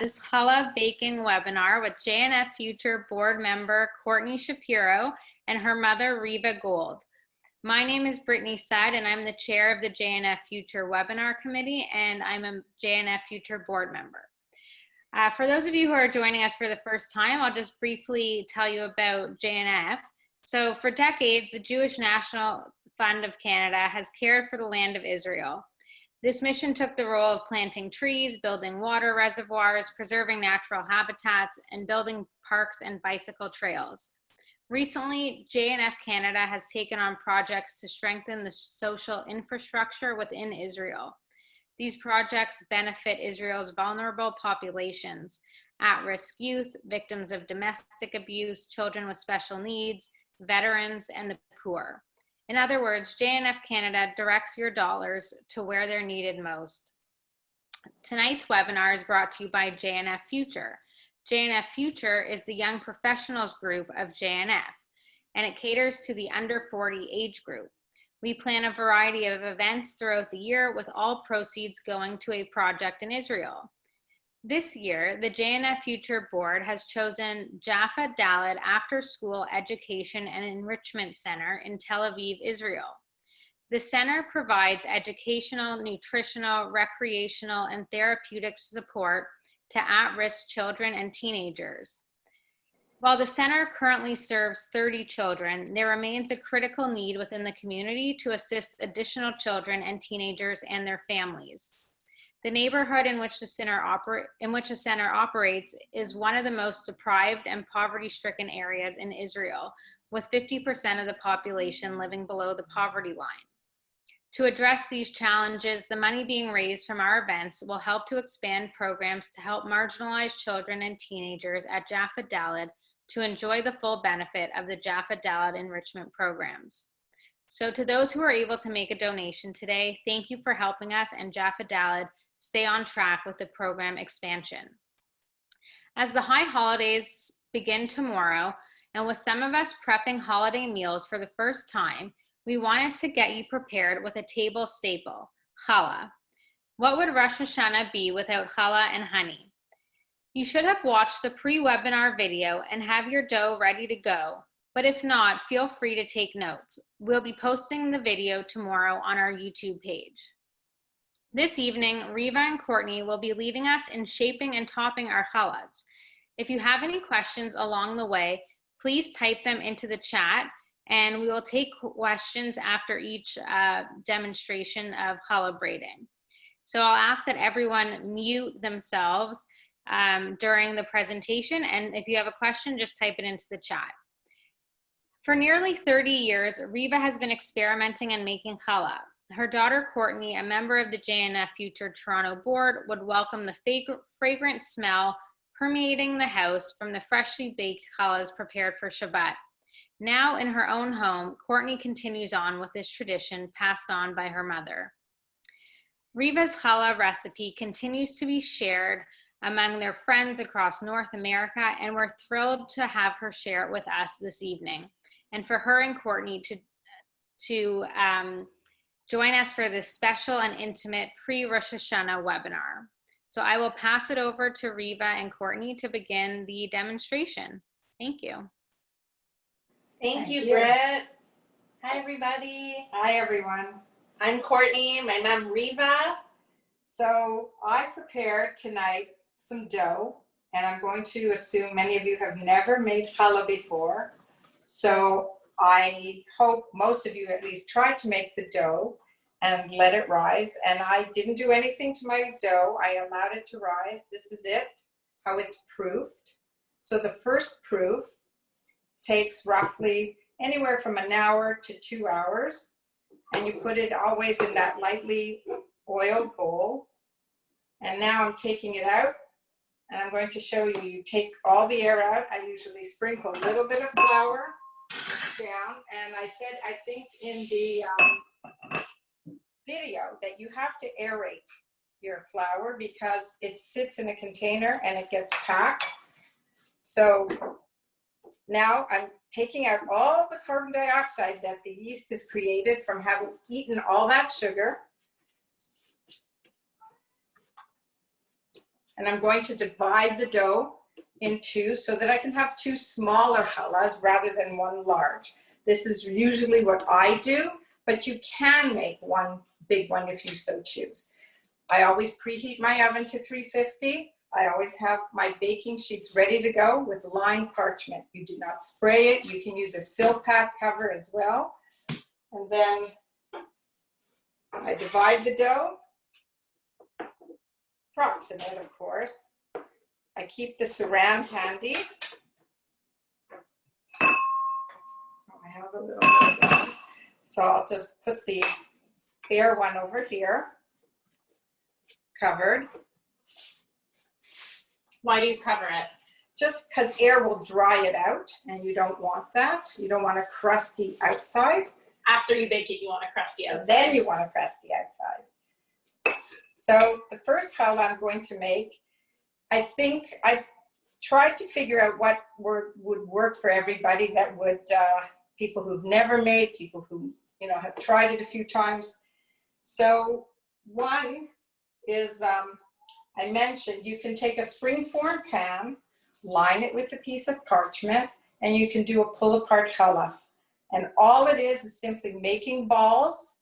this challah baking webinar with JNF Future board member Kortney Shapiro and her mother Riva Gold. My name is Brittany Saad and I'm the chair of the JNF Future webinar committee, and I'm a JNF Future board member. For those of you who are joining us for the first time, I'll just briefly tell you about JNF. So for decades, the Jewish National Fund of Canada has cared for the land of Israel. This mission took the role of planting trees, building water reservoirs, preserving natural habitats, and building parks and bicycle trails. Recently, JNF Canada has taken on projects to strengthen the social infrastructure within Israel. These projects benefit Israel's vulnerable populations, at-risk youth, victims of domestic abuse, children with special needs, veterans, and the poor. In other words, JNF Canada directs your dollars to where they're needed most. Tonight's webinar is brought to you by JNF Future. JNF Future is the young professionals group of JNF, and it caters to the under 40 age group. We plan a variety of events throughout the year, with all proceeds going to a project in Israel. This year, the JNF Future Board has chosen Jaffa Dalet After School Education and Enrichment Center in Tel Aviv, Israel. The center provides educational, nutritional, recreational, and therapeutic support to at-risk children and teenagers. While the center currently serves 30 children, there remains a critical need within the community to assist additional children and teenagers and their families. The neighborhood in which the center operates is one of the most deprived and poverty-stricken areas in Israel, with 50% of the population living below the poverty line. To address these challenges, the money being raised from our events will help to expand programs to help marginalized children and teenagers at Jaffa Dalet to enjoy the full benefit of the Jaffa Dalet enrichment programs. So to those who are able to make a donation today, thank you for helping us and Jaffa Dalet stay on track with the program expansion. As the high holidays begin tomorrow, and with some of us prepping holiday meals for the first time, we wanted to get you prepared with a table staple, challah. What would Rosh Hashanah be without challah and honey? You should have watched the pre-webinar video and have your dough ready to go, but if not, feel free to take notes. We'll be posting the video tomorrow on our YouTube page. This evening, Riva and Kortney will be leading us in shaping and topping our challahs. If you have any questions along the way, please type them into the chat, and we will take questions after each demonstration of challah braiding. So I'll ask that everyone mute themselves during the presentation, and if you have a question, just type it into the chat. For nearly 30 years, Riva has been experimenting and making challah. Her daughter, Kortney, a member of the JNF Future Toronto board, would welcome the fragrant smell permeating the house from the freshly baked challahs prepared for Shabbat. Now in her own home, Kortney continues on with this tradition passed on by her mother. Riva's challah recipe continues to be shared among their friends across North America, and we're thrilled to have her share it with us this evening, and for her and Kortney to join us for this special and intimate pre-Rosh Hashanah webinar. So I will pass it over to Riva and Kortney to begin the demonstration. Thank you. Thank you, Britt. Hi, everybody. Hi, everyone. I'm Kortney, my mom, Riva. So I prepared tonight some dough, and I'm going to assume many of you have never made challah before. So I hope most of you at least tried to make the dough and let it rise. And I didn't do anything to my dough. I allowed it to rise. This is it, how it's proofed. So the first proof takes roughly anywhere from an hour to 2 hours. And you put it always in that lightly oiled bowl. And now I'm taking it out, and I'm going to show you. You take all the air out. I usually sprinkle a little bit of flour down, and I said, I think in the video that you have to aerate your flour because it sits in a container and it gets packed. So now I'm taking out all the carbon dioxide that the yeast has created from having eaten all that sugar. And I'm going to divide the dough in two so that I can have two smaller challahs rather than one large. This is usually what I do, but you can make one big one if you so choose. I always preheat my oven to 350. I always have my baking sheets ready to go with lined parchment. You do not spray it. You can use a Silpat cover as well. And then I divide the dough, approximate of course. I keep the saran handy. I have a little bit of that. So I'll just put the spare one over here, covered. Why do you cover it? Just because air will dry it out and you don't want that. You don't want a crusty outside. After you bake it, you want a crusty outside. Then you want a crusty outside. So the first challah I'm going to make, I think I tried to figure out what would work for everybody that would, people who've never made, people who, you know, have tried it a few times. So one is, I mentioned you can take a springform pan, line it with a piece of parchment, and you can do a pull-apart challah. And all it is simply making balls,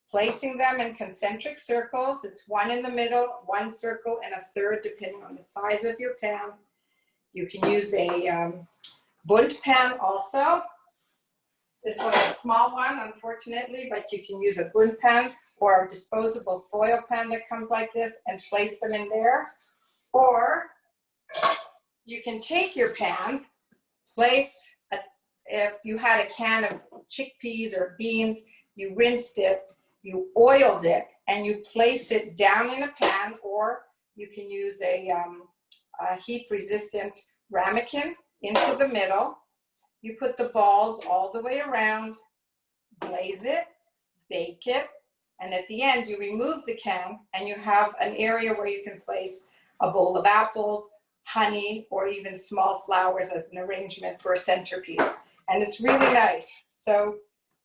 placing them in concentric circles. It's one in the middle, one circle, and a third depending on the size of your pan. You can use a bunt pan also. This one's a small one, unfortunately, but you can use a bunt pan or a disposable foil pan that comes like this and place them in there. Or you can take your pan, place, if you had a can of chickpeas or beans, you rinsed it, you oiled it, and you place it down in a pan, or you can use a heat-resistant ramekin into the middle. You put the balls all the way around, glaze it, bake it, and at the end you remove the can and you have an area where you can place a bowl of apples, honey, or even small flowers as an arrangement for a centerpiece. And it's really nice. So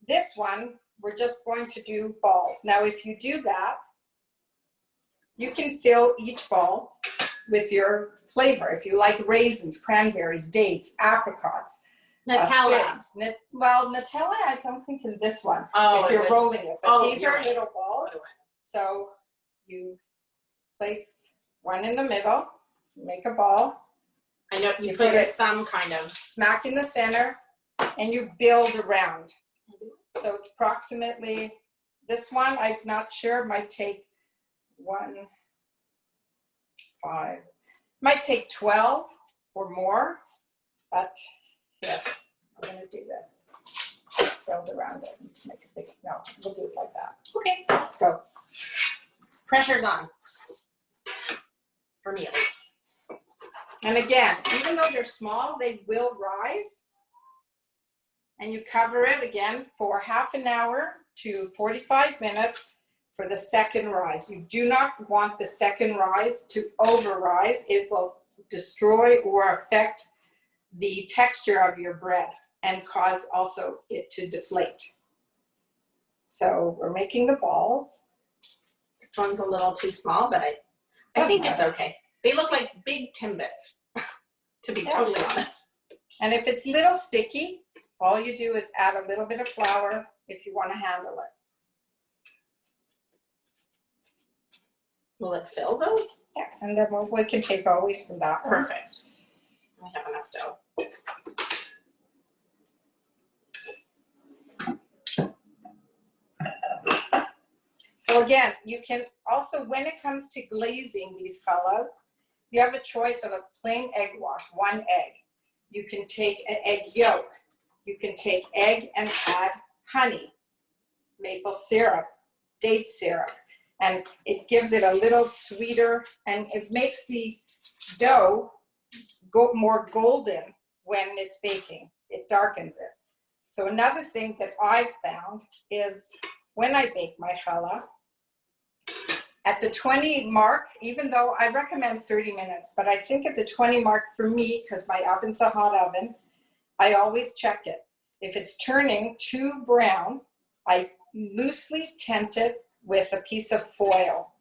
this one, we're just going to do balls. Now, if you do that, you can fill each ball with your flavor. If you like raisins, cranberries, dates, apricots, Nutella. Well, Nutella, I don't think in this one, Oh, if you're rolling it. But these you're are right. little balls. So you place one in the middle, make a ball. I know you You put put your it thumb kind of. Smack in the center, and you build around. So it's approximately, this one, I'm not sure, might take 5, might take 12 or more, but here, I'm gonna do this. Build around it, and make a big, no, we'll do it like that. Okay. Go. Pressure's on. For me at least. And again, even though they're small, they will rise. And you cover it again for half an hour to 45 minutes for the second rise. You do not want the second rise to over-rise. It will destroy or affect the texture of your bread and cause also it to deflate. So we're making the balls. This one's a little too small, but I think it's okay. They look like big Timbits, to be totally honest. And if it's little sticky, all you do is add a little bit of flour if you want to handle it. Will it fill those? Yeah, and then we can take always from that one. Perfect. I have enough dough. So again, you can also, when it comes to glazing these challahs, you have a choice of a plain egg wash, 1 egg. You can take an egg yolk. You can take egg and add honey, maple syrup, date syrup, and it gives it a little sweeter, and it makes the dough go more golden when it's baking. It darkens it. So another thing that I've found is when I bake my challah, at the 20 mark, even though I recommend 30 minutes, but I think at the 20 mark for me, because my oven's a hot oven, I always check it. If it's turning too brown, I loosely tent it with a piece of foil.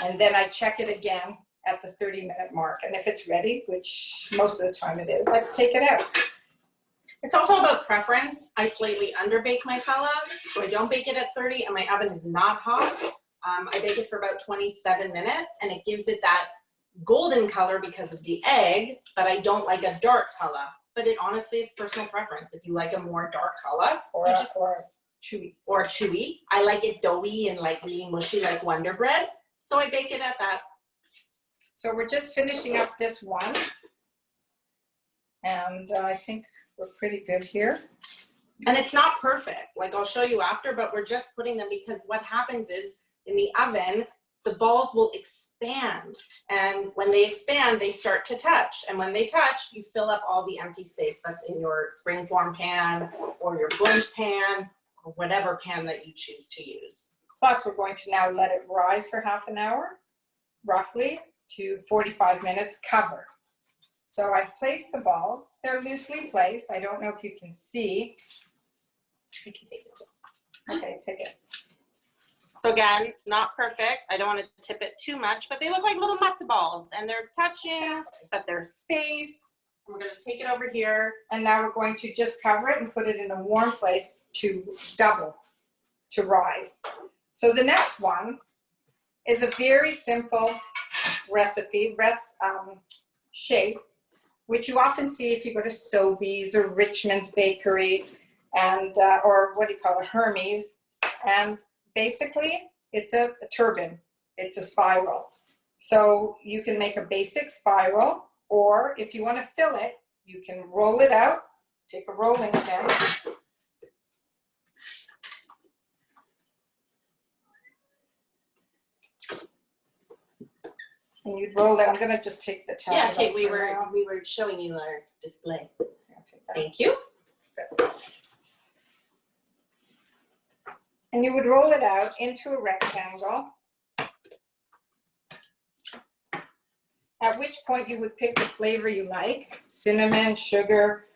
And then I check it again at the 30-minute mark. And if it's ready, which most of the time it is, I take it out. It's also about preference. I slightly underbake my challah, so I don't bake it at 30, and my oven is not hot. I bake it for about 27 minutes, and it gives it that golden color because of the egg, but I don't like a dark challah. But it honestly, it's personal preference. If you like a more dark challah, Or chewy. or chewy. I like it doughy and like really mushy like Wonder Bread, so I bake it at that. So we're just finishing up this one. And I think we're pretty good here. And it's not perfect, like I'll show you after, but we're just putting them because what happens is in the oven, the balls will expand. And when they expand, they start to touch. And when they touch, you fill up all the empty space that's in your springform pan or your blend pan or whatever pan that you choose to use. Plus, we're going to now let it rise for half an hour, roughly, to 45 minutes cover. So I've placed the balls. They're loosely placed. I don't know if you can see. You can take it. Okay, take it. So again, it's not perfect. I don't want to tip it too much, but they look like little matzo balls and they're touching, but there's space. And we're going to take it over here. And now we're going to just cover it and put it in a warm place to double, to rise. So the next one is a very simple recipe, shape, which you often see if you go to Sobeys or Richmond's Bakery, and or what do you call it, Hermes. And basically, it's a turban. It's a spiral. So you can make a basic spiral, or if you want to fill it, you can roll it out, take a rolling pin, and you'd roll it. I'm going to just take the top. Yeah, we were showing you our display. Thank you. And you would roll it out into a rectangle, at which point you would pick the flavor you like, cinnamon, sugar,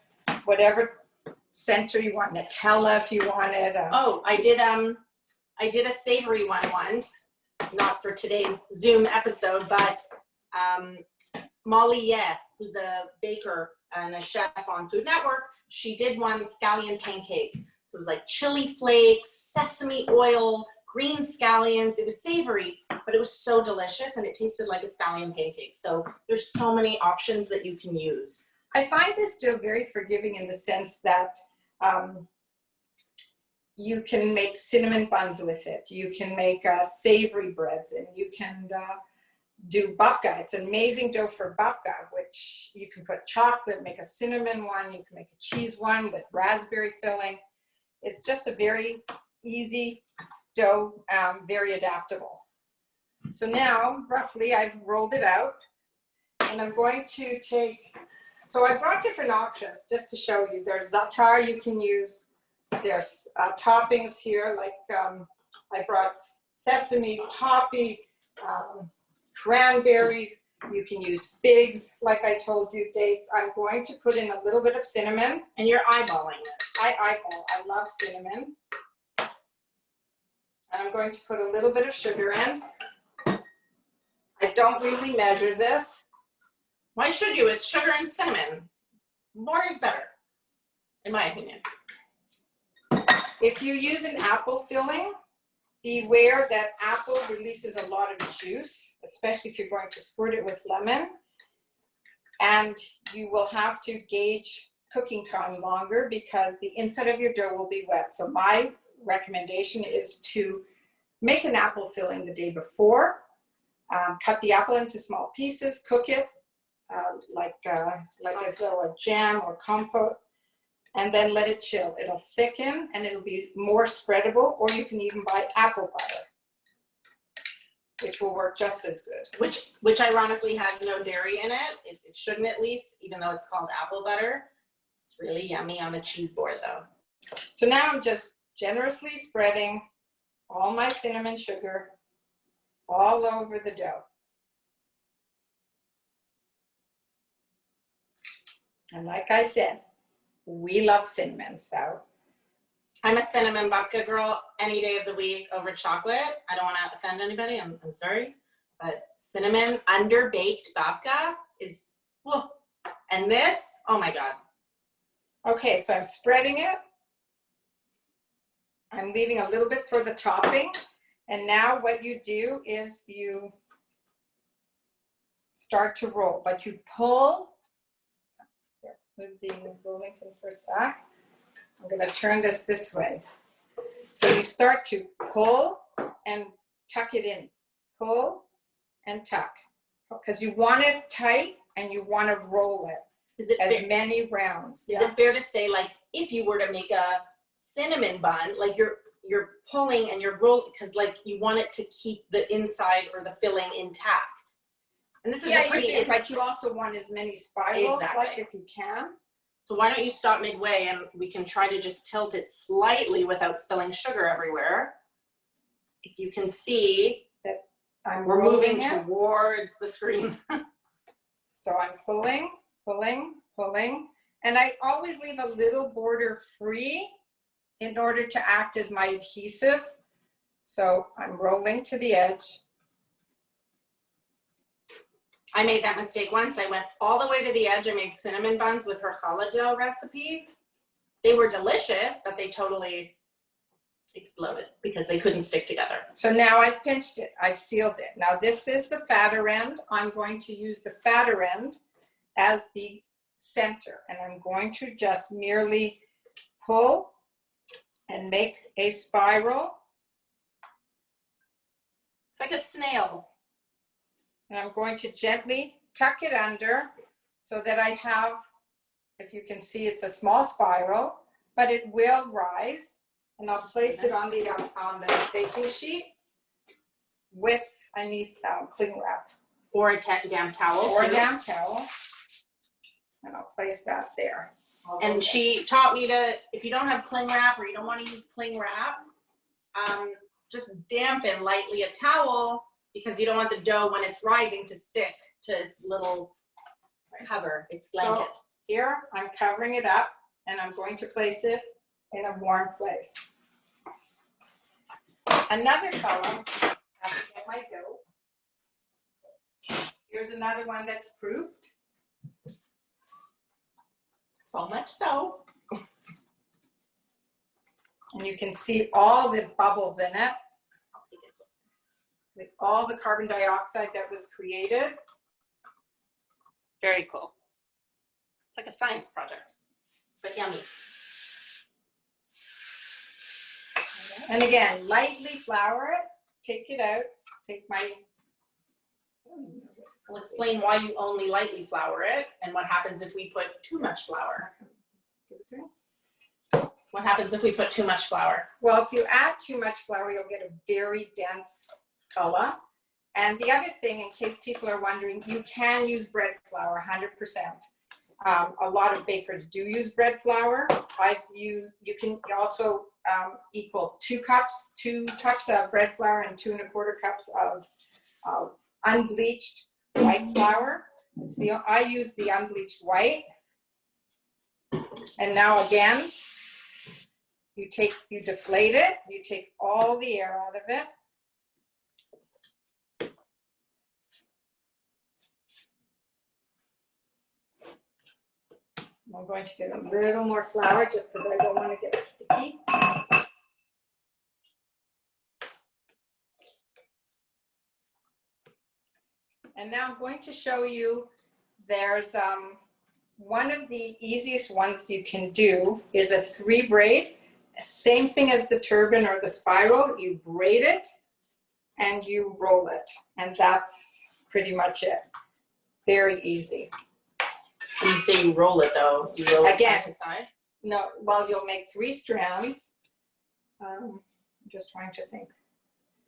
whatever center you want, Nutella if you wanted. Oh, I did a savory one once, not for today's Zoom episode, but Molly Ye, who's a baker and a chef on Food Network, she did one scallion pancake. It was like chili flakes, sesame oil, green scallions. It was savory, but it was so delicious and it tasted like a scallion pancake. So there's so many options that you can use. I find this dough very forgiving in the sense that you can make cinnamon buns with it. You can make savory breads, and you can do babka. It's an amazing dough for babka, which you can put chocolate, make a cinnamon one, you can make a cheese one with raspberry filling. It's just a very easy dough, very adaptable. So now, roughly, I've rolled it out, and I'm going to take, so I brought different options just to show you. There's za'atar you can use. There's toppings here, like I brought sesame, poppy, cranberries. You can use figs, like I told you, dates. I'm going to put in a little bit of cinnamon. And you're eyeballing this. I love cinnamon. And I'm going to put a little bit of sugar in. I don't really measure this. Why should you? It's sugar and cinnamon. More is better, in my opinion. If you use an apple filling, beware that apple releases a lot of juice, especially if you're going to squirt it with lemon. And you will have to gauge cooking time longer because the inside of your dough will be wet. So my recommendation is to make an apple filling the day before. Cut the apple into small pieces, cook it like as though a jam or compote, and then let it chill. It'll thicken and it'll be more spreadable, or you can even buy apple butter, which will work just as good. Which ironically has no dairy in it. It shouldn't, at least, even though it's called apple butter. It's really yummy on a cheese board though. So now I'm just generously spreading all my cinnamon sugar all over the dough. And like I said, we love cinnamon, so. I'm a cinnamon babka girl any day of the week over chocolate. I don't want to offend anybody, I'm sorry. But cinnamon under-baked babka is, whoa. And this, oh my God. Okay, so I'm spreading it. I'm leaving a little bit for the topping. And now what you do is you start to roll, but you pull. Here, move the rolling pin for a sec. I'm going to turn this way. So you start to pull and tuck it in. Pull and tuck. Because you want it tight and you want to roll it. Is it As fair, many rounds. is it fair to say, like, if you were to make a cinnamon bun, like you're pulling and you're rolling, because like you want it to keep the inside or the filling intact. And this is a pretty, but you also want as many spirals, Exactly. like if you can. So why don't you stop midway and we can try to just tilt it slightly without spilling sugar everywhere. If you can see That I'm we're rolling moving it. towards the screen. So I'm pulling, pulling, pulling, and I always leave a little border free in order to act as my adhesive. So I'm rolling to the edge. I made that mistake once. I went all the way to the edge. I made cinnamon buns with her challah dough recipe. They were delicious, but they totally exploded because they couldn't stick together. So now I've pinched it, I've sealed it. Now this is the fatter end. I'm going to use the fatter end as the center, and I'm going to just merely pull and make a spiral. It's like a snail. And I'm going to gently tuck it under so that I have, if you can see, it's a small spiral, but it will rise. And I'll place it on the baking sheet with, I need cling wrap. Or a damp towel. Or a too. damp towel. And I'll place that there. And she taught me to, if you don't have cling wrap or you don't want to use cling wrap, just dampen lightly a towel, because you don't want the dough when it's rising to stick to its little cover, its blanket. So here I'm covering it up and I'm going to place it in a warm place. Another color, I have to get my dough. Here's another one that's proofed. So much dough. And you can see all the bubbles in it, with all the carbon dioxide that was created. Very cool. It's like a science project, but yummy. And again, lightly flour it, take it out, take my, We'll explain why you only lightly flour it and what happens if we put too much flour. What happens if we put too much flour? well, if you add too much flour, you'll get a very dense color. And the other thing, in case people are wondering, you can use bread flour 100%. A lot of bakers do use bread flour. You can also equal 2 cups of bread flour and 2 1/4 cups of unbleached white flour. I use the unbleached white. And now again, you deflate it, you take all the air out of it. I'm going to get a little more flour just because I don't want to get sticky. And now I'm going to show you, there's one of the easiest ones you can do is a 3 braid. Same thing as the turban or the spiral. You braid it and you roll it. And that's pretty much it. Very easy. When you say you roll it though, you roll it Again. side to side? No, well, you'll make 3 strands. I'm just trying to think.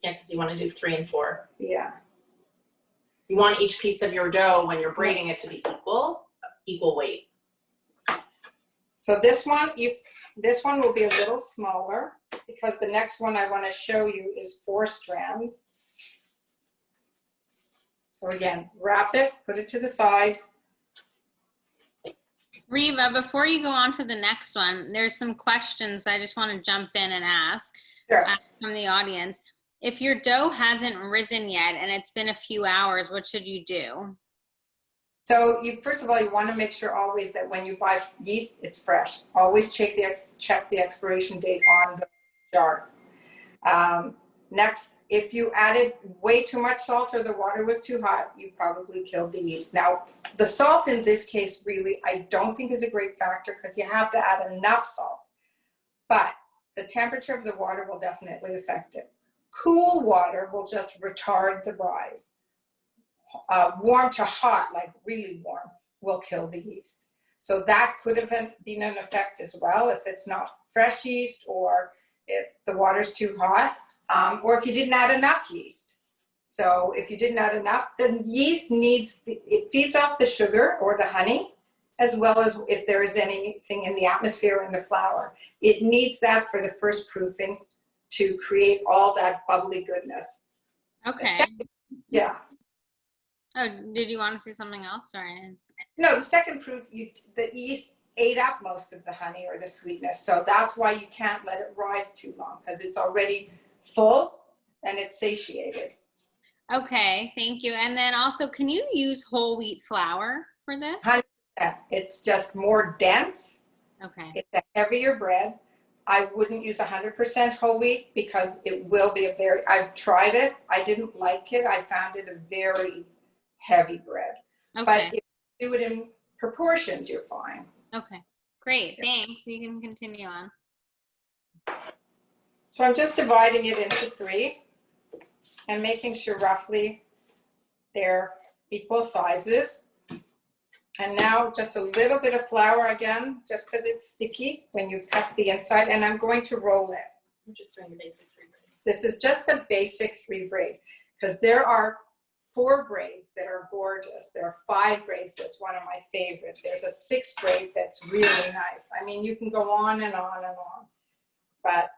Yeah, because you want to do 3 and 4. Yeah. You want each piece of your dough when you're braiding it to be equal weight. So this one will be a little smaller because the next one I want to show you is 4 strands. So again, wrap it, put it to the side. Riva, before you go on to the next one, there's some questions I just want to jump in and ask Sure. from the audience. If your dough hasn't risen yet and it's been a few hours, what should you do? So first of all, you want to make sure always that when you buy yeast, it's fresh. Always check the expiration date on the jar. Next, if you added way too much salt or the water was too hot, you probably killed the yeast. Now, the salt in this case really, I don't think is a great factor because you have to add enough salt. But the temperature of the water will definitely affect it. Cool water will just retard the rise. Warm to hot, like really warm, will kill the yeast. So that could have been an effect as well if it's not fresh yeast or if the water's too hot, or if you didn't add enough yeast. So if you didn't add enough, the yeast it feeds off the sugar or the honey, as well as if there is anything in the atmosphere in the flour. It needs that for the first proofing to create all that bubbly goodness. Okay. Yeah. Oh, did you want to say something else? Sorry. No, the second proof, the yeast ate up most of the honey or the sweetness. So that's why you can't let it rise too long because it's already full and it's satiated. Okay, thank you. And then also, can you use whole wheat flour for this? 100%. It's just more dense. Okay. It's a heavier bread. I wouldn't use 100% whole wheat because it will be I've tried it. I didn't like it. I found it a very heavy bread. Okay. But if you do it in proportions, you're fine. Okay, great. Thanks. You can continue on. So I'm just dividing it into 3 and making sure roughly they're equal sizes. And now just a little bit of flour again, just because it's sticky when you cut the inside, and I'm going to roll it. I'm just doing the basic 3 braid. This is just a basic 3 braid because there are 4 braids that are gorgeous. There are 5 braids that's one of my favorites. There's a 6 braid that's really nice. I mean, you can go on and on and on. But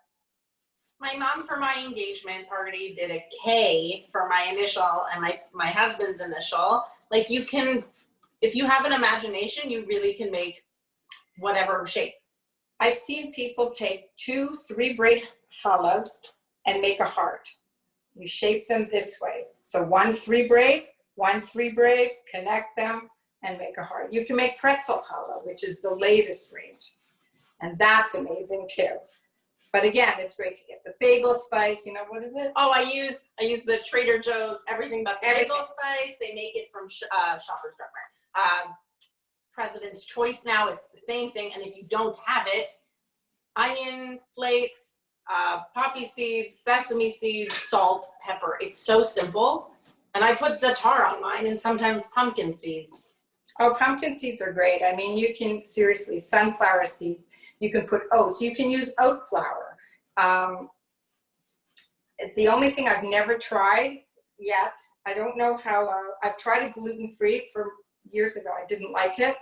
my mom for my engagement party did a K for my initial and my husband's initial. Like you can, if you have an imagination, you really can make whatever shape. I've seen people take 2 3 braid challahs and make a heart. You shape them this way. So 1 3 braid, 1 3 braid, connect them and make a heart. You can make pretzel challah, which is the latest range. And that's amazing too. But again, it's great to get the bagel spice. You know, what is it? Oh, I use the Trader Joe's everything but bagel spice. They make it from Shoppers Drug Mart. President's Choice now, it's the same thing. And if you don't have it, onion flakes, poppy seeds, sesame seeds, salt, pepper. It's so simple. And I put za'atar on mine and sometimes pumpkin seeds. Oh, pumpkin seeds are great. I mean, you can seriously, sunflower seeds. You can put oats. You can use oat flour. The only thing I've never tried yet, I don't know how, I've tried it gluten-free for years ago. I didn't like it,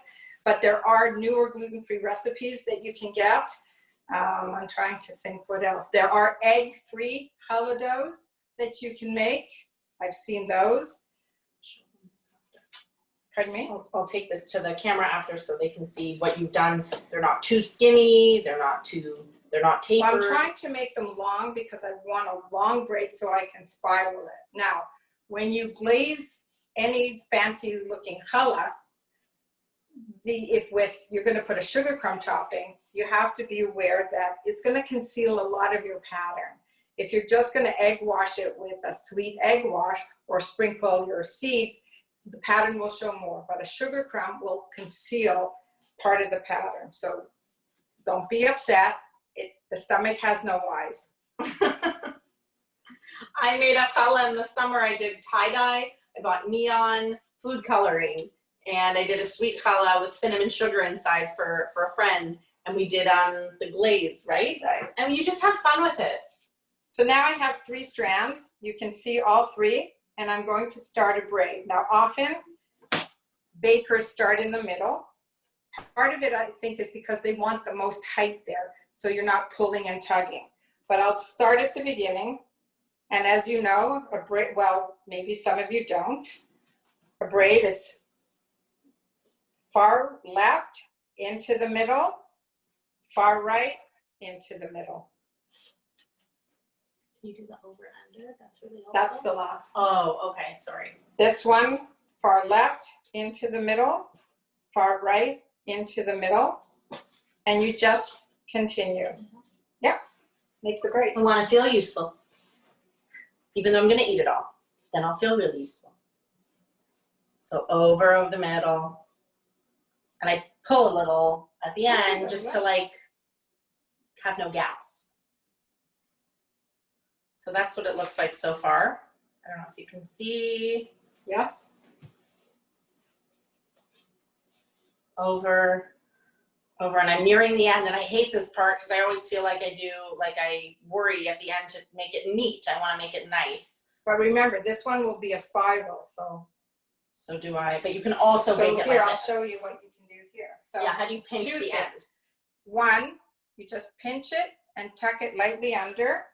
but there are newer gluten-free recipes that you can get. I'm trying to think what else. There are egg-free challah doughs that you can make. I've seen those. Pardon me? I'll take this to the camera after so they can see what you've done. They're not too skinny. They're not tapered. Well, I'm trying to make them long because I want a long braid so I can spiral it. Now, when you glaze any fancy looking challah, you're going to put a sugar crumb topping, you have to be aware that it's going to conceal a lot of your pattern. If you're just going to egg wash it with a sweet egg wash or sprinkle your seeds, the pattern will show more, but a sugar crumb will conceal part of the pattern. So don't be upset. The stomach has no eyes. I made a challah in the summer. I did tie-dye. I bought neon food coloring, and I did a sweet challah with cinnamon sugar inside for a friend. And we did the glaze, right? And you just have fun with it. So now I have 3 strands. You can see all 3. And I'm going to start a braid. Now, often bakers start in the middle. Part of it, I think, is because they want the most height there, so you're not pulling and tugging. But I'll start at the beginning. And as you know, a braid, well, maybe some of you don't. A braid, it's far left into the middle, far right into the middle. you do the over under? That's really helpful. That's the last. Oh, okay, sorry. This one, far left into the middle, far right into the middle, and you just continue. Yeah, make the braid. I want to feel useful. Even though I'm going to eat it all, then I'll feel really useful. So over the middle, and I pull a little at the end just to like have no gaps. So that's what it looks like so far. I don't know if you can see. Yes. Over, and I'm nearing the end, and I hate this part because I always feel like I worry at the end to make it neat. I want to make it nice. But remember, this one will be a spiral, So do I, but you can also so make it here, like I'll this. show you what you can do here. So Yeah, how do you pinch two the things. end? One, you just pinch it and tuck it lightly under.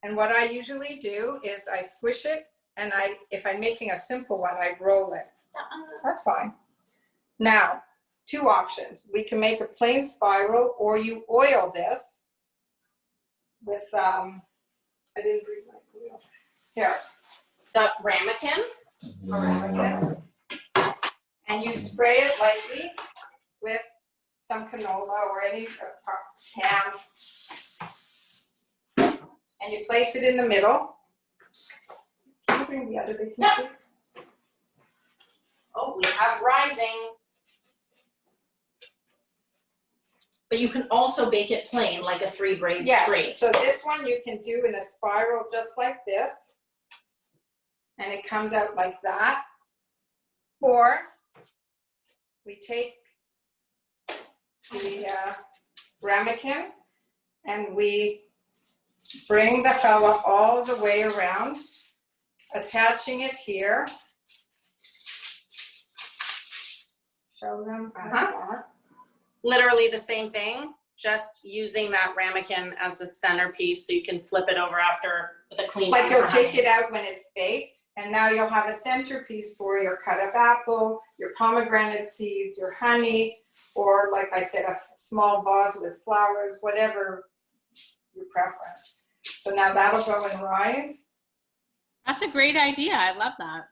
And what I usually do is I squish it, and if I'm making a simple one, I roll it. That's fine. Now, two options. We can make a plain spiral, or you oil this with, I didn't bring my oil. Here, The ramekin. a ramekin. And you spray it lightly with some canola or any ham. And you place it in the middle. Can you bring the other big piece? Yeah. Oh, we have rising. But you can also bake it plain, like a 3 braid straight. Yes, so this one you can do in a spiral just like this. And it comes out like that. Or we take the ramekin and we bring the challah all the way around, attaching it here. Show them. Literally the same thing, just using that ramekin as a centerpiece so you can flip it over after with a clean. Like you'll take it out when it's baked, and now you'll have a centerpiece for your cut up apple, your pomegranate seeds, your honey, or like I said, a small vase with flowers, whatever your preference. So now that'll go and rise. That's a great idea. I love that.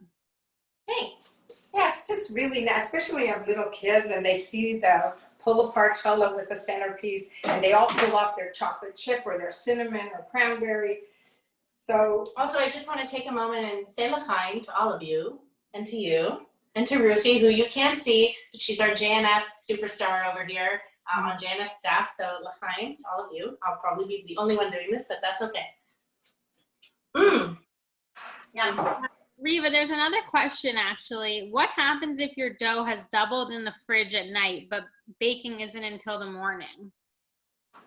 Thanks. Yeah, it's just really nice, especially when you have little kids and they see the pull apart challah with a centerpiece, and they all pull off their chocolate chip or their cinnamon or cranberry. So Also, I just want to take a moment and say l'chaim to all of you, and to you, and to Ruthie, who you can't see, but she's our JNF superstar over here on JNF staff. So l'chaim to all of you. I'll probably be the only one doing this, but that's okay. Yeah. Riva, there's another question actually. What happens if your dough has doubled in the fridge at night, but baking isn't until the morning?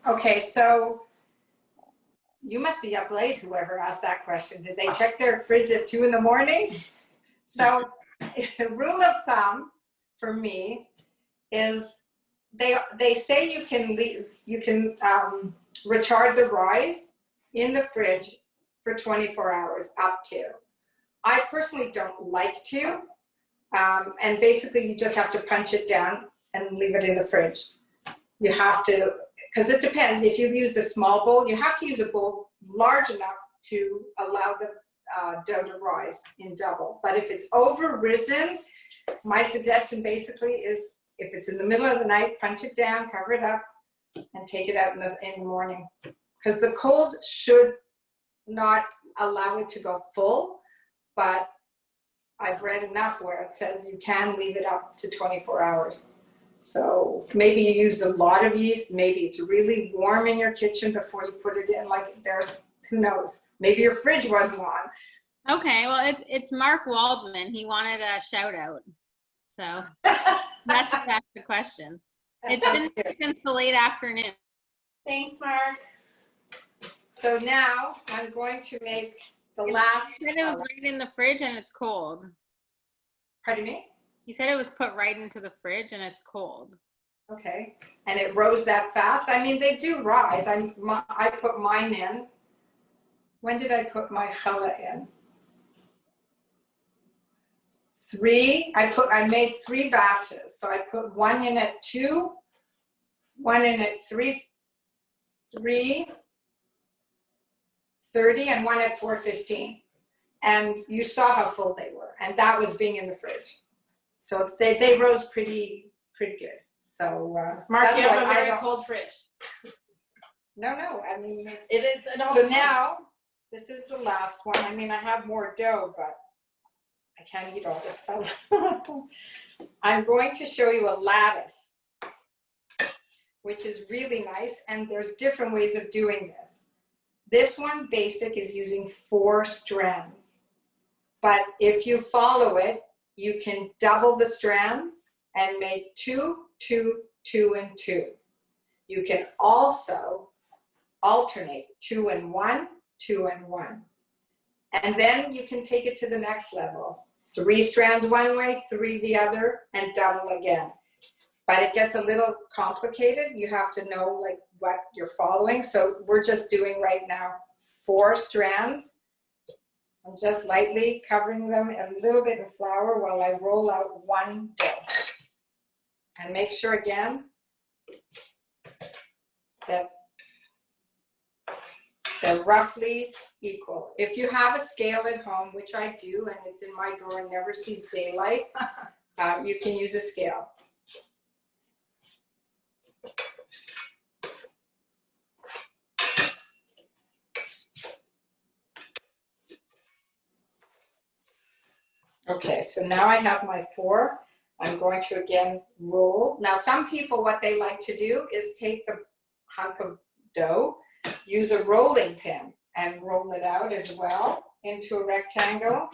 okay, so you must be up late, whoever asked that question. Did they check their fridge at 2 in the morning? So the rule of thumb for me is they say you can retard the rise in the fridge for 24 hours up to. I personally don't like to, and basically you just have to punch it down and leave it in the fridge. You have to, because it depends. If you've used a small bowl, you have to use a bowl large enough to allow the dough to rise in double. But if it's over risen, my suggestion basically is if it's in the middle of the night, punch it down, cover it up, and take it out in the morning. Because the cold should not allow it to go full, but I've read enough where it says you can leave it up to 24 hours. So maybe you used a lot of yeast, maybe it's really warm in your kitchen before you put it in, like there's, who knows, maybe your fridge wasn't on. Okay, well, it's Mark Waldman. He wanted a shout out. So that's the question. It's been since the late afternoon. Thanks, Mark. So now I'm going to make the last. You said it was right in the fridge and it's cold. Pardon me? You said it was put right into the fridge and it's cold. Okay, and it rose that fast? I mean, they do rise. I put mine in. When did I put my challah in? 3, I made 3 batches. So I put one in at 2, one in at 3, 4:30 and one at 4:15. And you saw how full they were, and that was being in the fridge. So they rose pretty good. So Mark, that's you have why a I very don't- cold fridge. No, I mean, It is. so now this is the last one. I mean, I have more dough, but I can't eat all this stuff. I'm going to show you a lattice, which is really nice, and there's different ways of doing this. This one, basic, is using 4 strands, but if you follow it, you can double the strands and make 2, 2, 2, and 2. You can also alternate 2 and 1, 2 and 1. And then you can take it to the next level. 3 strands one way, 3 the other, and double again. But it gets a little complicated. You have to know like what you're following. So we're just doing right now 4 strands. I'm just lightly covering them a little bit in flour while I roll out 1 dough. And make sure again that they're roughly equal. If you have a scale at home, which I do, and it's in my drawer and never sees daylight, you can use a scale. Okay, so now I have my 4. I'm going to again roll. Now some people, what they like to do is take the hunk of dough, use a rolling pin and roll it out as well into a rectangle.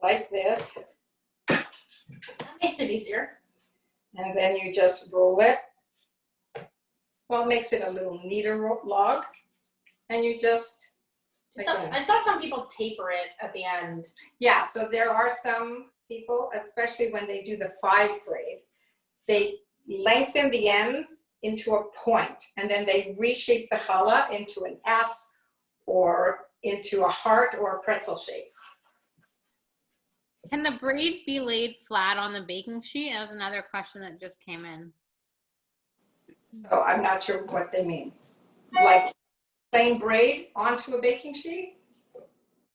Like this. That makes it easier. And then you just roll it. Well, it makes it a little neater log. And you just, again. I saw some people taper it at the end. Yeah, so there are some people, especially when they do the 5 braid, they lengthen the ends into a point, and then they reshape the challah into an S or into a heart or a pretzel shape. Can the braid be laid flat on the baking sheet? That was another question that just came in. So I'm not sure what they mean. Like plain braid onto a baking sheet?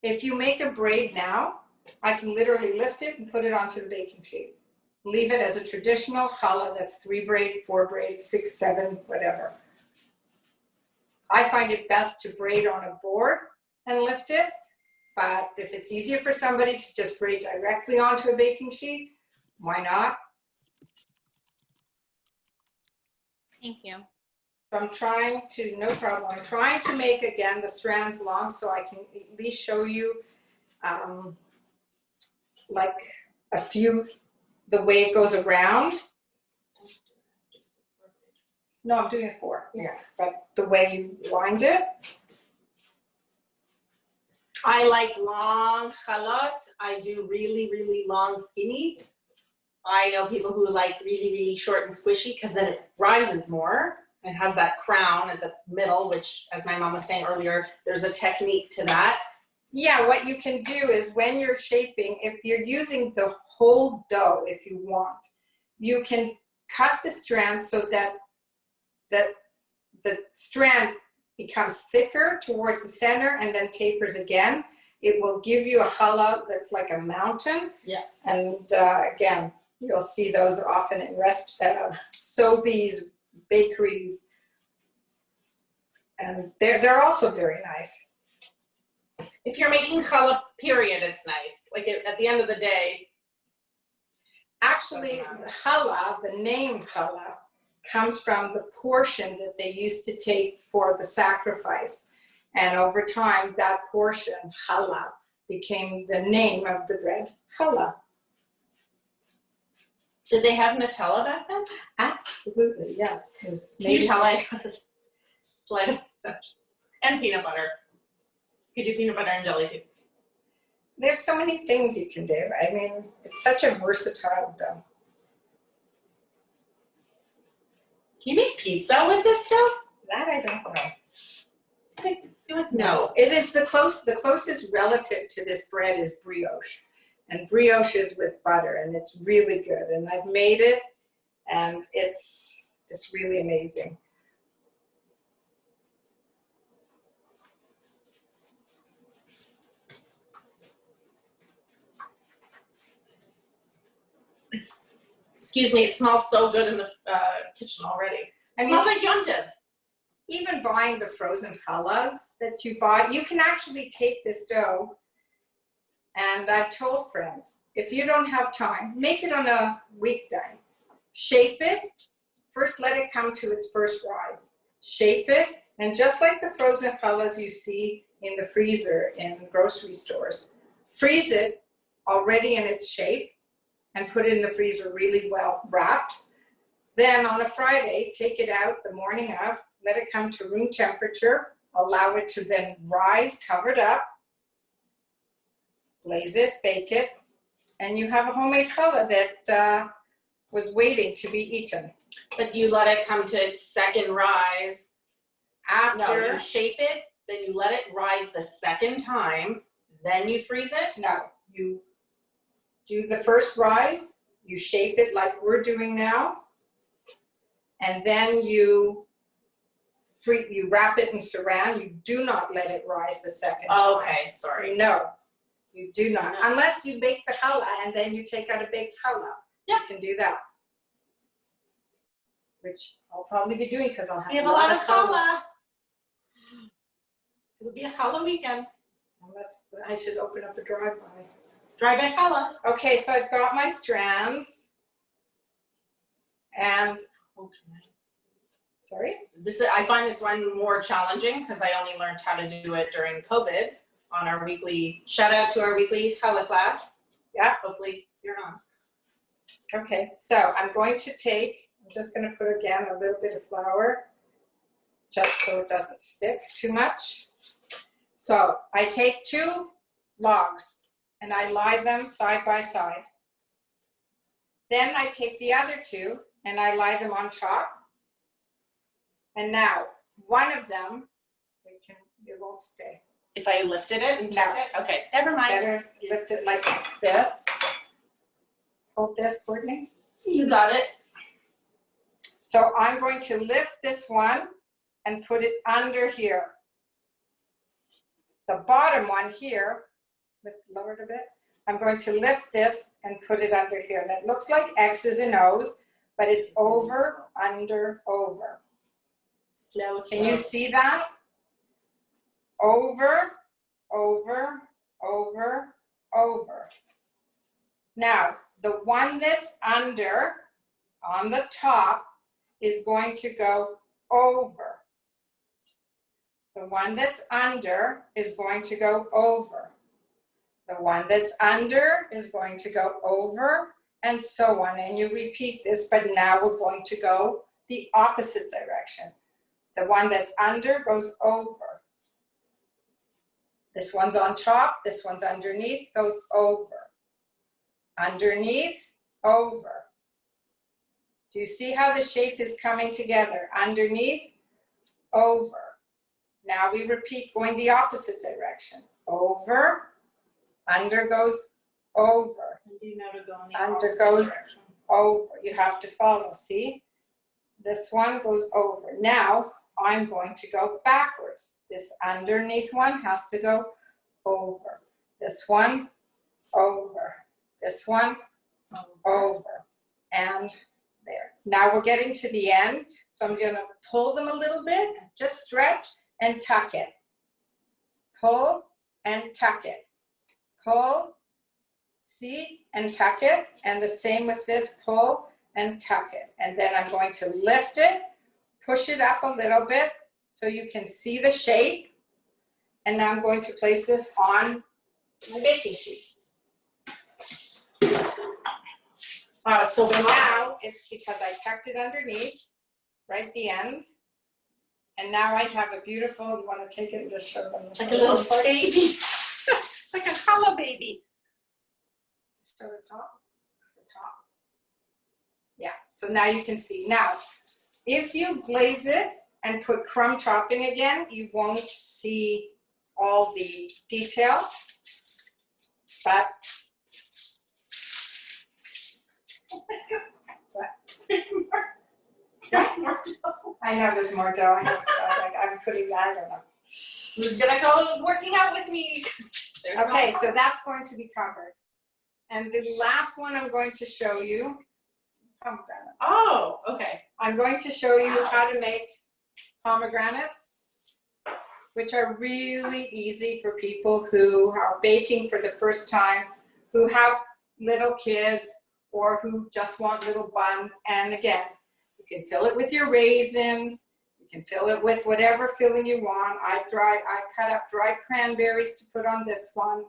If you make a braid now, I can literally lift it and put it onto the baking sheet. Leave it as a traditional challah that's 3 braid, 4 braid, 6, 7, whatever. I find it best to braid on a board and lift it, but if it's easier for somebody to just braid directly onto a baking sheet, why not? Thank you. So I'm trying to, no problem, I'm trying to make, again, the strands long so I can at least show you like a few, the way it goes around. No, I'm doing it 4, yeah, but the way you wind it. I like long chalot. I do really, really long skinny. I know people who like really, really short and squishy because then it rises more and has that crown at the middle, which, as my mom was saying earlier, there's a technique to that. Yeah, what you can do is when you're shaping, if you're using the whole dough, if you want, you can cut the strands so that the strand becomes thicker towards the center and then tapers again. It will give you a challah that's like a mountain. Yes. And again, you'll see those often in Sobeys, bakeries, and they're also very nice. If you're making challah, period, it's nice. Like at the end of the day. Actually, challah, the name challah, comes from the portion that they used to take for the sacrifice. And over time, that portion, challah, became the name of the bread, challah. Did they have Nutella back then? Absolutely, yes. Can you tell I got a slide of that? And peanut butter. You could do peanut butter and jelly too. There's so many things you can do. I mean, it's such a versatile dough. Can you make pizza with this stuff? That I don't know. No. It is the closest relative to this bread is brioche. And brioche is with butter, and it's really good. And I've made it, and it's really amazing. Excuse me, it smells so good in the kitchen already. It smells like yontif. Even buying the frozen challahs that you buy, you can actually take this dough, and I've told friends, if you don't have time, make it on a weekday. Shape it, first let it come to its first rise. Shape it, and just like the frozen challahs you see in the freezer in grocery stores, freeze it already in its shape and put it in the freezer really well wrapped. Then on a Friday, take it out the morning of, let it come to room temperature, allow it to then rise, covered up, glaze it, bake it, and you have a homemade challah that was waiting to be eaten. But you let it come to its second rise. After, No, you shape it, then you let it rise the second time, then you freeze it? no, you do the first rise, you shape it like we're doing now, and then you wrap it in saran. You do not let it rise the second time. Okay, sorry. No, you do not. No. Unless you bake the challah and then you take out a baked challah. Yeah. You can do that. Which I'll probably be doing because I'll have, We have a lot of challah. It'll be a challah weekend. Unless I should open up a drive-by. Dry-by challah. Okay, so I've got my strands. And, Okay. sorry? I find this one more challenging because I only learned how to do it during COVID on our weekly, shout out to our weekly challah class. Yeah. Hopefully you're on. Okay, so I'm going to take, I'm just going to put again a little bit of flour just so it doesn't stick too much. So I take 2 logs and I lie them side by side. Then I take the other 2 and I lie them on top. And now one of them, it won't stay. If I lifted it and took No. it? Okay, never mind. Better lift it like this. Hold this, Kortney. You got it. So I'm going to lift this one and put it under here. The bottom one here, lower it a bit. I'm going to lift this and put it under here. And it looks like X's and O's, but it's over, under, over. Slow, Can you see that? Over, over, over, over. Now, the one that's under, on the top, is going to go over. The one that's under is going to go over. The one that's under is going to go over, and so on. And you repeat this, but now we're going to go the opposite direction. The one that's under goes over. This one's on top, this one's underneath, goes over. Underneath, over. Do you see how the shape is coming together? Underneath, over. Now we repeat going the opposite direction. Over, under goes over. And you know to go in the Under opposite goes direction. over. You have to follow, see? This one goes over. Now I'm going to go backwards. This underneath one has to go over. This one, over. This one, over. And there. Now we're getting to the end, so I'm going to pull them a little bit, just stretch and tuck it. Pull and tuck it. Pull, see, and tuck it. And the same with this, pull and tuck it. And then I'm going to lift it, push it up a little bit so you can see the shape. And now I'm going to place this on my baking sheet. So now it's because I tucked it underneath, right the ends. And now I have a beautiful, you want to take it and just show them. Like a little baby. Like a challah baby. Show the top. The top. Yeah, so now you can see. Now, if you glaze it and put crumb topping again, you won't see all the detail. But There's more dough. I know there's more dough. I'm putting that, I don't know. Who's gonna go working out with me? Okay, so that's going to be covered. And the last one I'm going to show you, pomegranate. Oh, okay. I'm going to show you Wow. how to make pomegranates, which are really easy for people who are baking for the first time, who have little kids, or who just want little buns. And again, you can fill it with your raisins. You can fill it with whatever filling you want. I cut up dried cranberries to put on this one.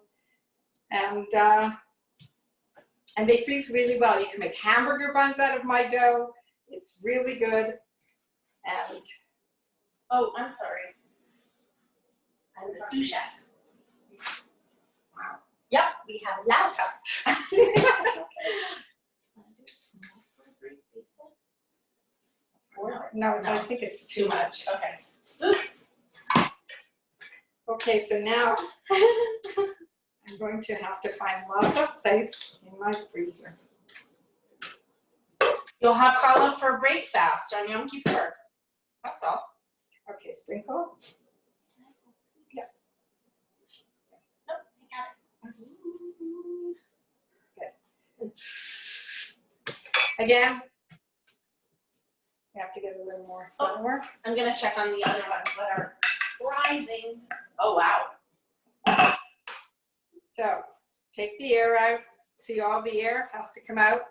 And they freeze really well. You can make hamburger buns out of my dough. It's really good. And Oh, I'm sorry. I'm the sous chef. wow. Yep, we have Lattice. No, No. I think it's Too much. Okay. Okay, so now I'm going to have to find lots of space in my freezer. You'll have challah for breakfast on Yom Kippur. That's all. Okay, sprinkle. Nope, I got it. Again, you have to get a little more flour. I'm gonna check on the other ones that are rising. Oh, wow. So take the air out. See, all the air has to come out.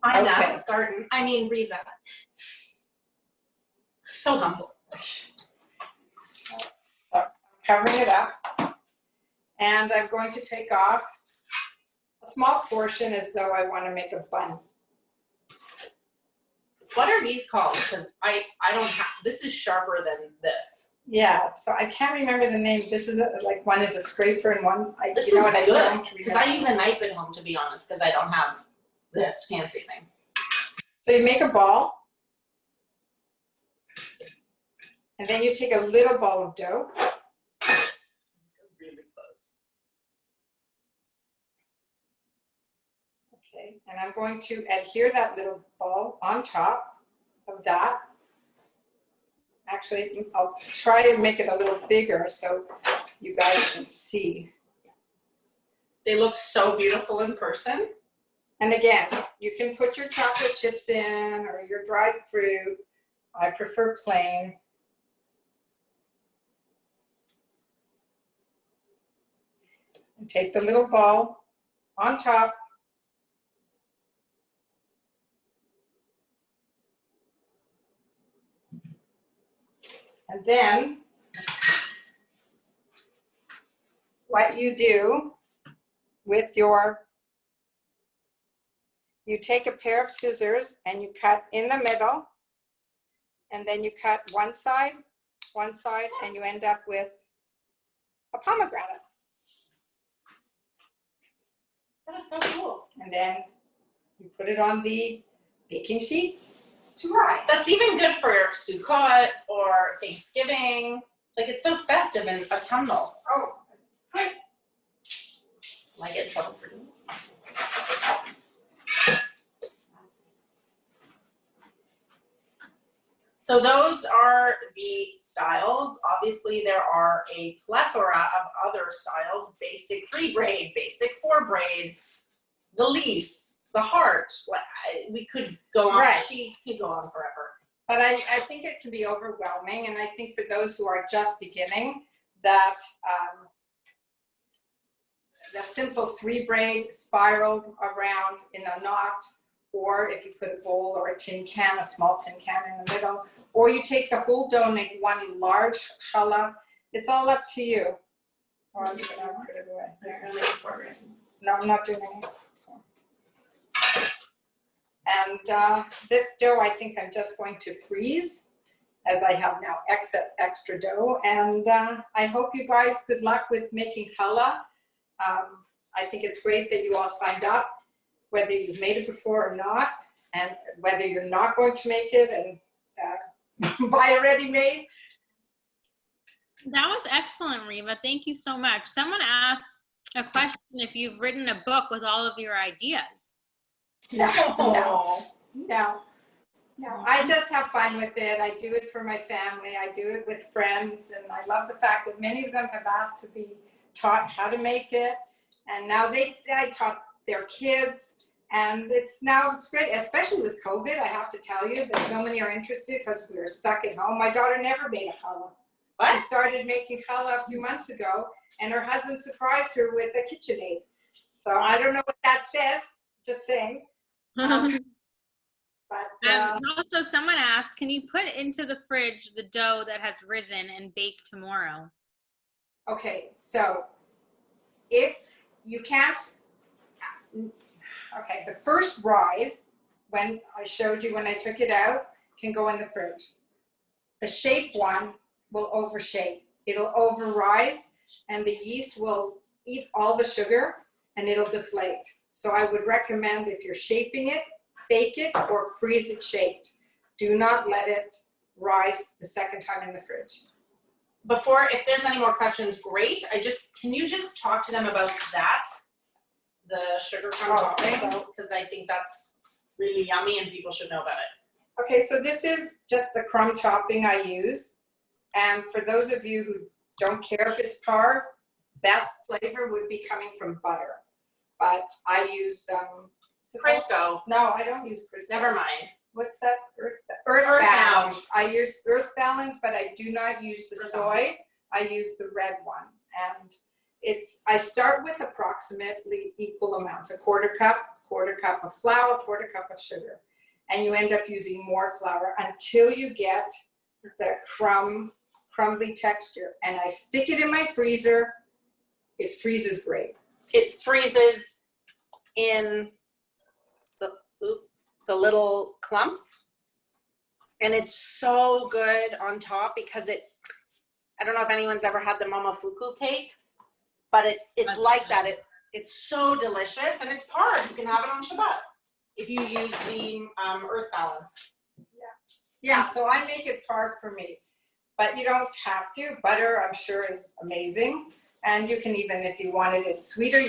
I know, Okay. garden. I mean, Riva. So humble. Covering it up. And I'm going to take off a small portion as though I want to make a bun. What are these called? Because I don't have, this is sharper than this. Yeah, so I can't remember the name. This is like one is a scraper and one, This you know is what, I good. don't Because I remember. use a knife at home, to be honest, because I don't have this fancy thing. So you make a ball. And then you take a little ball of dough. Really close. Okay, and I'm going to adhere that little ball on top of that. Actually, I'll try and make it a little bigger so you guys can see. They look so beautiful in person. And again, you can put your chocolate chips in or your dried fruit. I prefer plain. And take the little ball on top. And then what you do with you take a pair of scissors and you cut in the middle, and then you cut one side, and you end up with a pomegranate. That is so cool. And then you put it on the baking sheet. Right. That's even good for Sukkot or Thanksgiving. Like, it's so festive and autumnal. Oh, Will I get in trouble for doing that? So those are the styles. Obviously, there are a plethora of other styles: basic 3 braid, basic 4 braid, the leaf, the heart. We could go on. Right. She could go on forever. but I think it can be overwhelming, and I think for those who are just beginning, that the simple 3 braid spiraled around in a knot, or if you put a bowl or a tin can, a small tin can in the middle, or you take the whole dough and make one large challah. It's all up to you. Or I'm just gonna put it away. There. No, I'm not doing anything. And this dough, I think I'm just going to freeze, as I have now extra dough. And I hope you guys good luck with making challah. I think it's great that you all signed up, whether you've made it before or not, and whether you're not going to make it and buy a ready-made. That was excellent, Riva. Thank you so much. Someone asked a question if you've written a book with all of your ideas. No. I just have fun with it. I do it for my family. I do it with friends. And I love the fact that many of them have asked to be taught how to make it. And now I taught their kids. And it's great, especially with COVID. I have to tell you that so many are interested because we were stuck at home. My daughter never made a challah. She started making challah a few months ago, and her husband surprised her with a KitchenAid. So I don't know what that says, just saying. Also, someone asked, can you put into the fridge the dough that has risen and bake tomorrow? Okay, so if you can't, the first rise, when I showed you when I took it out, can go in the fridge. The shaped one will overshape. It'll overrise, and the yeast will eat all the sugar, and it'll deflate. So I would recommend, if you're shaping it, bake it or freeze it shaped. Do not let it rise the second time in the fridge. Before, if there's any more questions, great. Can you just talk to them about that? The sugar crumb topping, because I think that's really yummy and people should know about it. Okay, so this is just the crumb topping I use. And for those of you who don't care if it's par, best flavor would be coming from butter. But I use Crisco. No, I don't use Crisco. Never mind. What's that? Earth Balance. I use Earth Balance, but I do not use the soy. I use the red one. And I start with approximately equal amounts, a quarter cup of flour, quarter cup of sugar. And you end up using more flour until you get the crumbly texture. And I stick it in my freezer. It freezes great. It freezes in the little clumps. And it's so good on top because I don't know if anyone's ever had the momofuku cake, but it's like that. It's so delicious, and it's par. You can have it on Shabbat if you use the Earth Balance. Yeah, so I make it par for me, but you don't have to. Butter, I'm sure, is amazing. And you can even, if you wanted it sweeter,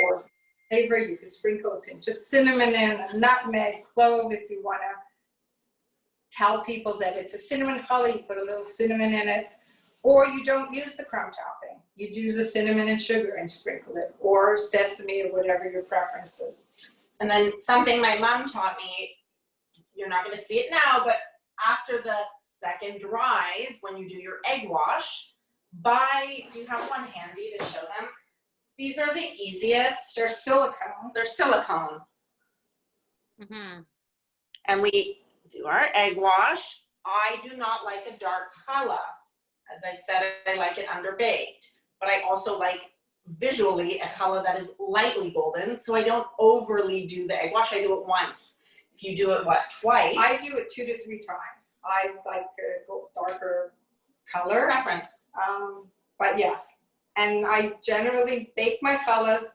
or flavor, you could sprinkle a pinch of cinnamon in, a nutmeg, clove, if you want to tell people that it's a cinnamon challah, you put a little cinnamon in it. Or you don't use the crumb topping. You use the cinnamon and sugar and sprinkle it, or sesame, or whatever your preference is. And then something my mom taught me, you're not going to see it now, but after the second rise, when you do your egg wash, do you have one handy to show them? These are the easiest. They're silicone. They're silicone. Mm-hmm. And we do our egg wash. I do not like a dark challah. As I said, I like it underbaked, but I also like visually a challah that is lightly golden, so I don't overly do the egg wash. I do it once. If you do it, twice? I do it 2 to 3 times. I like a darker color. Preference. But yes, and I generally bake my challahs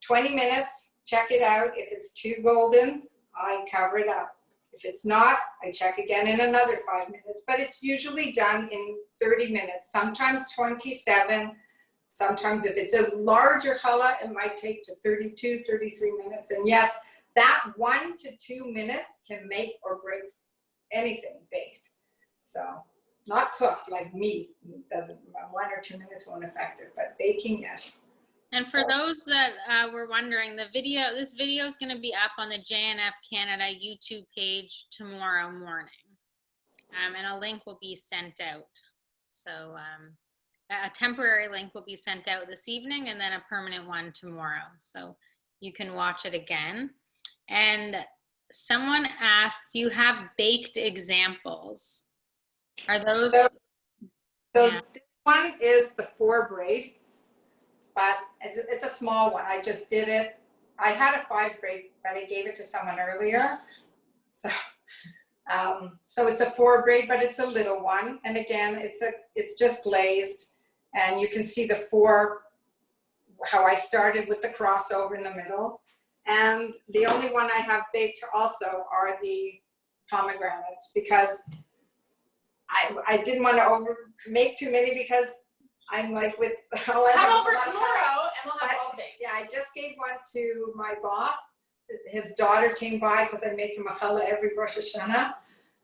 20 minutes, check it out. If it's too golden, I cover it up. If it's not, I check again in another 5 minutes, but it's usually done in 30 minutes, sometimes 27. Sometimes if it's a larger challah, it might take to 32, 33 minutes. And yes, that 1 to 2 minutes can make or break anything baked. So not cooked like meat. It doesn't, 1 or 2 minutes won't affect it, but baking, yes. And for those that were wondering, this video is going to be up on the JNF Canada YouTube page tomorrow morning. And a link will be sent out. So a temporary link will be sent out this evening and then a permanent one tomorrow. So you can watch it again. And someone asked, do you have baked examples? Are those? So yeah. This one is the 4 braid. But it's a small one. I just did it. I had a 5 braid, but I gave it to someone earlier. So it's a 4 braid, but it's a little one. And again, it's just glazed, and you can see the 4, how I started with the crossover in the middle. And the only one I have baked also are the pomegranates, because I didn't want to make too many, because I'm like with. Come over tomorrow and we'll have all day. Yeah, I just gave one to my boss. His daughter came by because I make him a challah every Rosh Hashanah.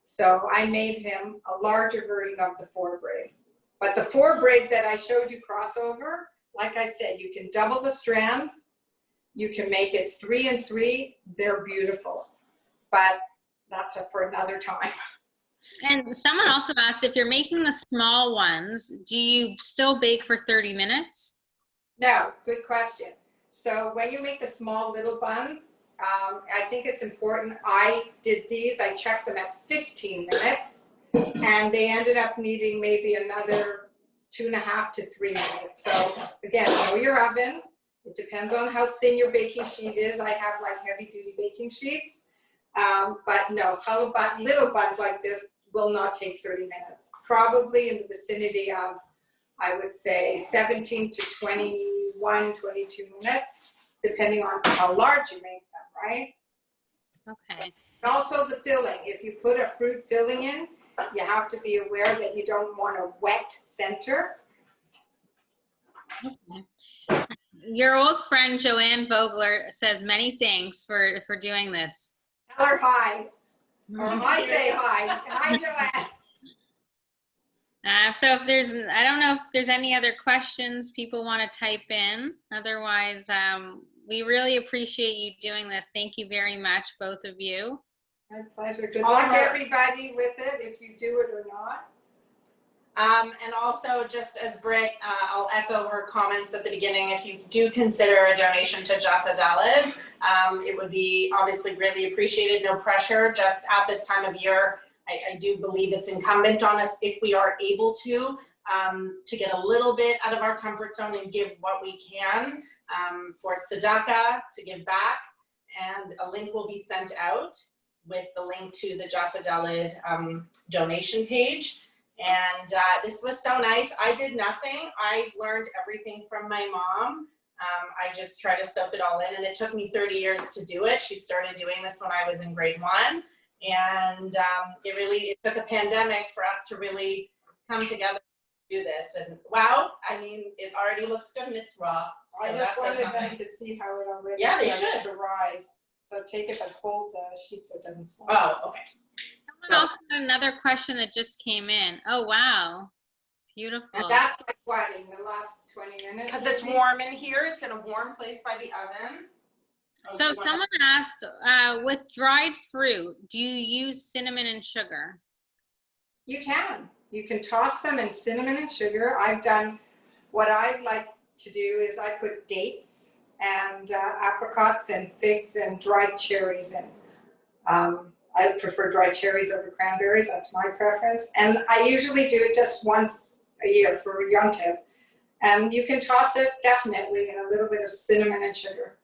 So I made him a larger version of the 4 braid. But the 4 braid that I showed you crossover, like I said, you can double the strands. You can make it 3 and 3. They're beautiful. But that's for another time. And someone also asked, if you're making the small ones, do you still bake for 30 minutes? No, good question. So when you make the small little buns, I think it's important. I did these, I checked them at 15 minutes, and they ended up needing maybe another 2.5 to 3 minutes. So again, know your oven. It depends on how thin your baking sheet is. I have like heavy duty baking sheets. But no, little buns like this will not take 30 minutes. Probably in the vicinity of, I would say, 17 to 21, 22 minutes, depending on how large you make them, right? Okay. And also the filling. If you put a fruit filling in, you have to be aware that you don't want a wet center. Okay. Your old friend Joanne Vogler says many thanks for doing this. Tell her hi. Or I say hi. Hi, Joanne. So if there's, I don't know if there's any other questions people want to type in. Otherwise, we really appreciate you doing this. Thank you very much, both of you. My pleasure. Good luck, everybody, with it, if you do it or not. And also, just as Britt, I'll echo her comments at the beginning. If you do consider a donation to Jaffa Daled, it would be obviously greatly appreciated. No pressure. Just at this time of year, I do believe it's incumbent on us, if we are able to get a little bit out of our comfort zone and give what we can for tzedakah, to give back. And a link will be sent out with the link to the Jaffa Daled donation page. And this was so nice. I did nothing. I learned everything from my mom. I just try to soak it all in, and it took me 30 years to do it. She started doing this when I was in grade 1, and it took a pandemic for us to really come together to do this. And wow, I mean, it already looks good and it's raw. So I just wanted them to see how it already started to rise. So take it, but hold the sheet so it doesn't slide. Oh, okay. Someone also had another question that just came in. Oh, wow. Beautiful. And that's like what, in the last 20 minutes? Because it's warm in here. It's in a warm place by the oven. So someone asked, with dried fruit, do you use cinnamon and sugar? You can. You can toss them in cinnamon and sugar. I've done, what I like to do is I put dates and apricots and figs and dried cherries in. I prefer dried cherries over cranberries. That's my preference. And I usually do it just once a year for Yom Tov. And you can toss it definitely in a little bit of cinnamon and sugar.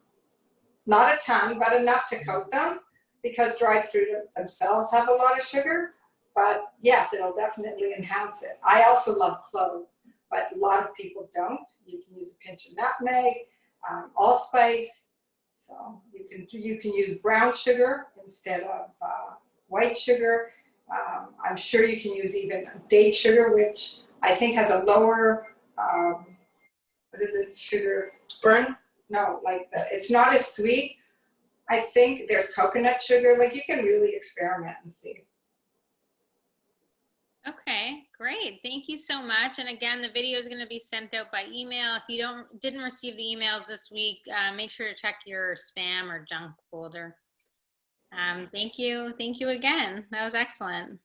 Not a ton, but enough to coat them, because dried fruit themselves have a lot of sugar. But yes, it'll definitely enhance it. I also love clove, but a lot of people don't. You can use a pinch of nutmeg, allspice. So you can use brown sugar instead of white sugar. I'm sure you can use even date sugar, which I think has a lower, what is it, sugar burn? No, like it's not as sweet. I think there's coconut sugar. Like, you can really experiment and see. Okay, great. Thank you so much. And again, the video is going to be sent out by email. If you didn't receive the emails this week, make sure to check your spam or junk folder. Thank you. Thank you again. That was excellent.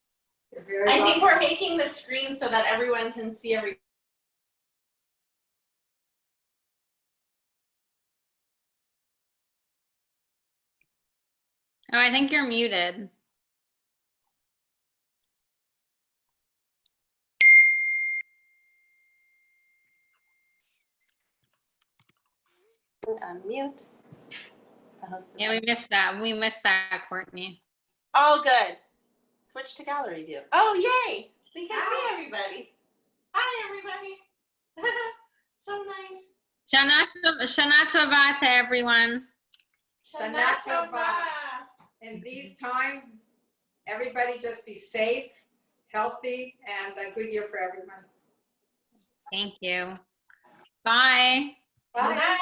I think we're making the screen so that everyone can see everything. Oh, I think you're muted. Unmute. Yeah, we missed that. We missed that, Kortney. Oh, good. Switch to gallery view. Oh, yay! We can see everybody. Hi, everybody. So nice. Shana Tova to everyone. Shana Tova. In these times, everybody just be safe, healthy, and a good year for everyone. Thank you. Bye. Bye.